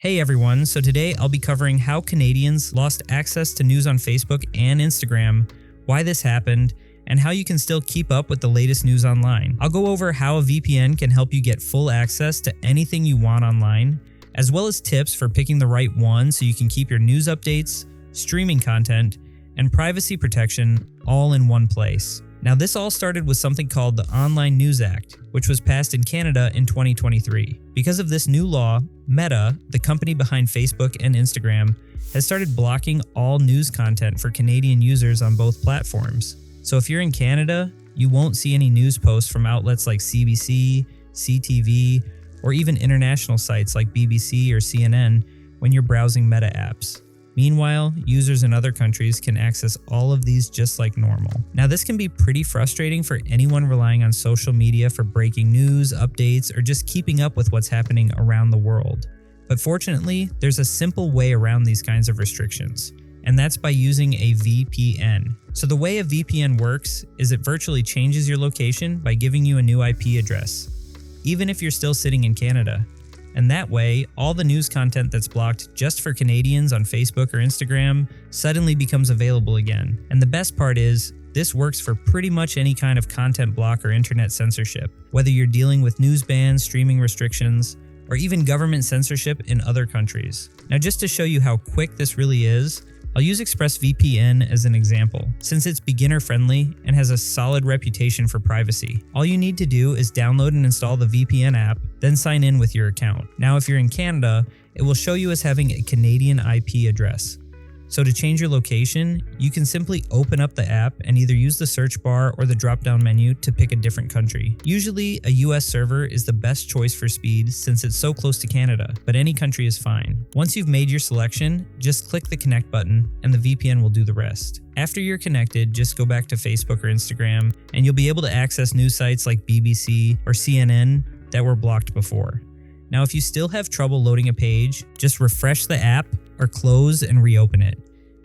Hey everyone, so today I'll be covering how Canadians lost access to news on Facebook and Instagram, why this happened, and how you can still keep up with the latest news online. I'll go over how a VPN can help you get full access to anything you want online, as well as tips for picking the right one so you can keep your news updates, streaming content, and privacy protection all in one place. Now, this all started with something called the Online News Act, which was passed in Canada in 2023. Because of this new law, Meta, the company behind Facebook and Instagram, has started blocking all news content for Canadian users on both platforms. So if you're in Canada, you won't see any news posts from outlets like CBC, CTV, or even international sites like BBC or CNN when you're browsing Meta apps. Meanwhile, users in other countries can access all of these just like normal. Now, this can be pretty frustrating for anyone relying on social media for breaking news, updates, or just keeping up with what's happening around the world. But fortunately, there's a simple way around these kinds of restrictions, and that's by using a VPN. So the way a VPN works is it virtually changes your location by giving you a new IP address, even if you're still sitting in Canada. And that way, all the news content that's blocked just for Canadians on Facebook or Instagram suddenly becomes available again. And the best part is, this works for pretty much any kind of content block or internet censorship, whether you're dealing with news bans, streaming restrictions, or even government censorship in other countries. Now, just to show you how quick this really is, I'll use ExpressVPN as an example, since it's beginner-friendly and has a solid reputation for privacy. All you need to do is download and install the VPN app, then sign in with your account. Now, if you're in Canada, it will show you as having a Canadian IP address. So to change your location, you can simply open up the app and either use the search bar or the drop-down menu to pick a different country. Usually, a US server is the best choice for speed since it's so close to Canada, but any country is fine. Once you've made your selection, just click the connect button and the VPN will do the rest. After you're connected, just go back to Facebook or Instagram and you'll be able to access news sites like BBC or CNN that were blocked before. Now, if you still have trouble loading a page, just refresh the app or close and reopen it,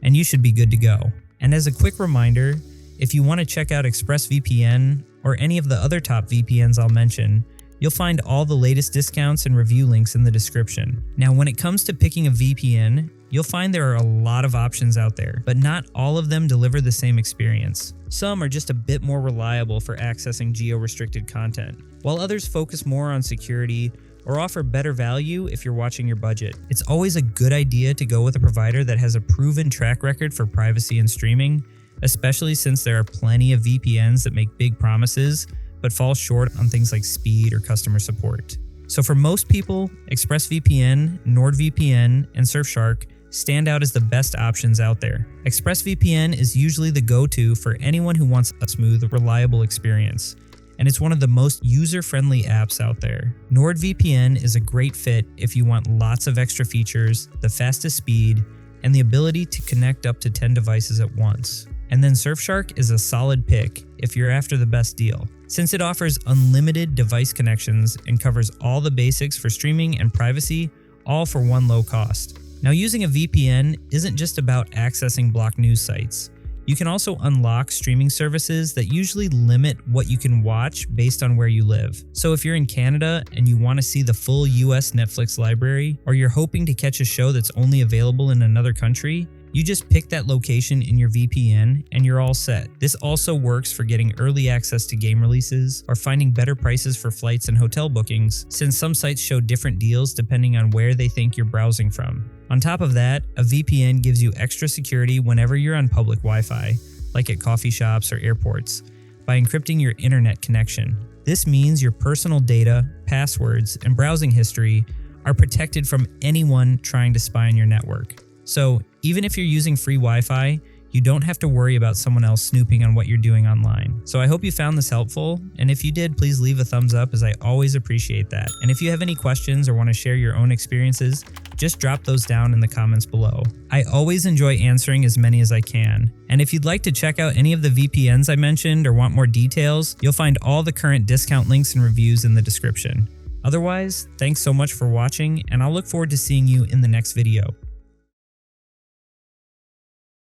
and you should be good to go. And as a quick reminder, if you want to check out ExpressVPN or any of the other top VPNs I'll mention, you'll find all the latest discounts and review links in the description. Now, when it comes to picking a VPN, you'll find there are a lot of options out there, but not all of them deliver the same experience. Some are just a bit more reliable for accessing geo-restricted content, while others focus more on security or offer better value if you're watching your budget. It's always a good idea to go with a provider that has a proven track record for privacy and streaming, especially since there are plenty of VPNs that make big promises but fall short on things like speed or customer support. So for most people, ExpressVPN, NordVPN, and Surfshark stand out as the best options out there. ExpressVPN is usually the go-to for anyone who wants a smooth, reliable experience, and it's one of the most user-friendly apps out there. NordVPN is a great fit if you want lots of extra features, the fastest speed, and the ability to connect up to 10 devices at once. And then Surfshark is a solid pick if you're after the best deal, since it offers unlimited device connections and covers all the basics for streaming and privacy, all for one low cost. Now, using a VPN isn't just about accessing blocked news sites. You can also unlock streaming services that usually limit what you can watch based on where you live. So if you're in Canada and you want to see the full US Netflix library, or you're hoping to catch a show that's only available in another country, you just pick that location in your VPN and you're all set. This also works for getting early access to game releases or finding better prices for flights and hotel bookings, since some sites show different deals depending on where they think you're browsing from. On top of that, a VPN gives you extra security whenever you're on public Wi-Fi, like at coffee shops or airports, by encrypting your internet connection. This means your personal data, passwords, and browsing history are protected from anyone trying to spy on your network. So even if you're using free Wi-Fi, you don't have to worry about someone else snooping on what you're doing online. So I hope you found this helpful, and if you did, please leave a thumbs up, as I always appreciate that. And if you have any questions or want to share your own experiences, just drop those down in the comments below. I always enjoy answering as many as I can. And if you'd like to check out any of the VPNs I mentioned or want more details, you'll find all the current discount links and reviews in the description. Otherwise, thanks so much for watching, and I'll look forward to seeing you in the next video.